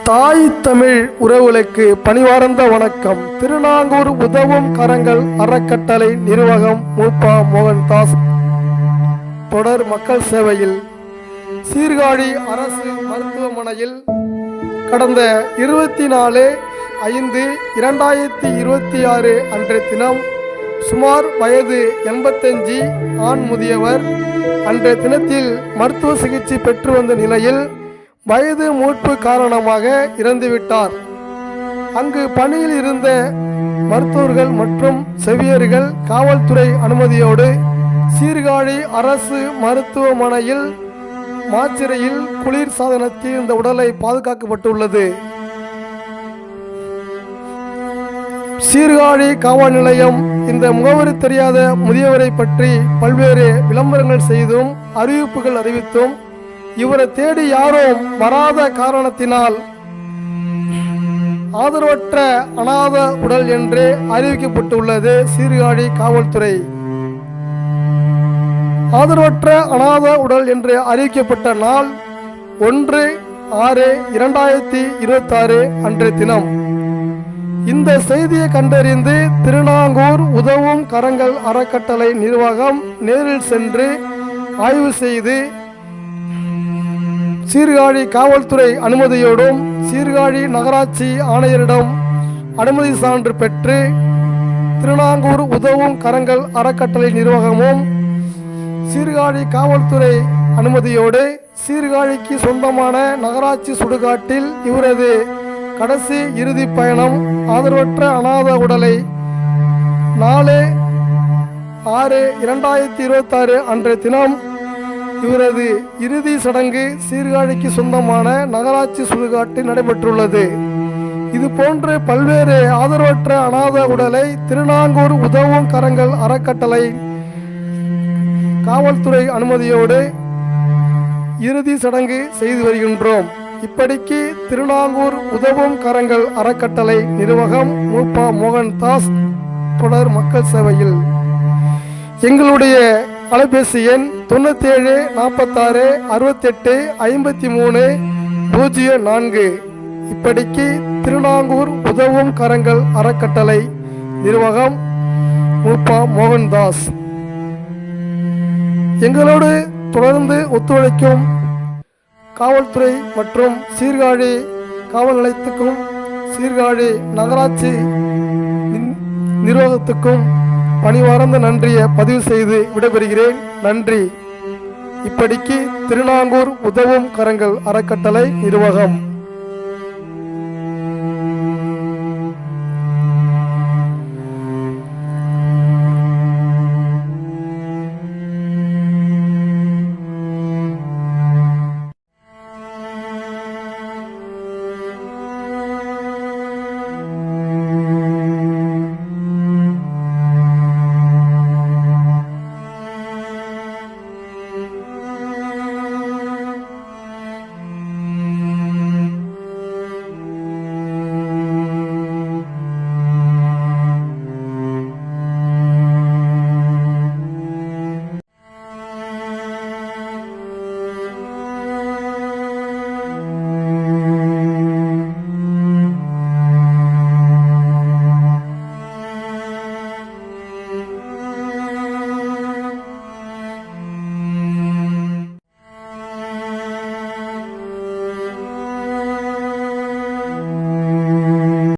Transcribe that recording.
தாய் தமிழ் உறவுகளுக்கு பணிவார்ந்த வணக்கம். திருநாங்கூர் உதவும் கரங்கள் அறக்கட்டளை நிர்வாகம் மூப்பா மோகன்தாஸ் தொடர் மக்கள் சேவையில் சீர்காழி அரசு மருத்துவமனையில் கடந்த 24/5/2026 அன்றைய தினம் சுமார் வயது 85 ஆண் முதியவர் அன்றைய தினத்தில் மருத்துவ சிகிச்சை பெற்று வந்த நிலையில் வயது மூப்பு காரணமாக இறந்துவிட்டார். அங்கு பணியில் இருந்த மருத்துவர்கள் மற்றும் செவிலியர்கள் காவல்துறை அனுமதியோடு சீர்காழி அரசு மருத்துவமனையில் மாச்சிறையில் குளிர் சாதனத்தில் இந்த உடலை பாதுகாக்கப்பட்டுள்ளது. சீர்காழி காவல் நிலையம் இந்த முகவரி தெரியாத முதியவரை பற்றி பல்வேறு விளம்பரங்கள் செய்தும் அறிவிப்புகள் அறிவித்தும் இவரை தேடி யாரும் வராத காரணத்தினால் ஆதரவற்ற அனாத உடல் என்று அறிவிக்கப்பட்டுள்ளது. சீர்காழி காவல்துறை ஆதரவற்ற அனாத உடல் என்று அறிவிக்கப்பட்ட நாள் 1/6/2026 அன்றைய தினம். இந்த செய்தியை கண்டறிந்து திருநாங்கூர் உதவும் கரங்கள் அறக்கட்டளை நிர்வாகம் நேரில் சென்று ஆய்வு செய்து சீர்காழி காவல்துறை அனுமதியோடும் சீர்காழி நகராட்சி ஆணையரிடம் அனுமதி சான்று பெற்று திருநாங்கூர் உதவும் கரங்கள் அறக்கட்டளை நிர்வாகமும் சீர்காழி காவல்துறை அனுமதியோடு சீர்காழிக்கு சொந்தமான நகராட்சி சுடுகாட்டில் இவரது கடைசி இறுதி பயணம் ஆதரவற்ற அனாத உடலை 4/6/2026 அன்றைய தினம் இவரது இறுதி சடங்கு சீர்காழிக்கு சொந்தமான நகராட்சி சுடுகாட்டில் நடைபெற்றுள்ளது. இது போன்று பல்வேறு ஆதரவற்ற அனாத உடலை திருநாங்கூர் உதவும் கரங்கள் அறக்கட்டளை காவல்துறை அனுமதியோடு இறுதி சடங்கு செய்து வருகின்றோம். இப்படிக்கு திருநாங்கூர் உதவும் கரங்கள் அறக்கட்டளை நிர்வாகம் மூப்பா மோகன்தாஸ் தொடர் மக்கள் சேவையில். எங்களுடைய அலைபேசி எண் 97 46 68 53 04. இப்படிக்கு திருநாங்கூர் உதவும் கரங்கள் அறக்கட்டளை நிர்வாகம் மூப்பா மோகன்தாஸ். எங்களோடு தொடர்ந்து ஒத்துழைக்கும் காவல்துறை மற்றும் சீர்காழி காவல் நிலையத்துக்கும் சீர்காழி நகராட்சி நிர்வாகத்துக்கும் பணிவார்ந்த நன்றியை பதிவு செய்து விடைபெறுகிறேன். நன்றி. இப்படிக்கு திருநாங்கூர் உதவும் கரங்கள் அறக்கட்டளை நிர்வாகம்.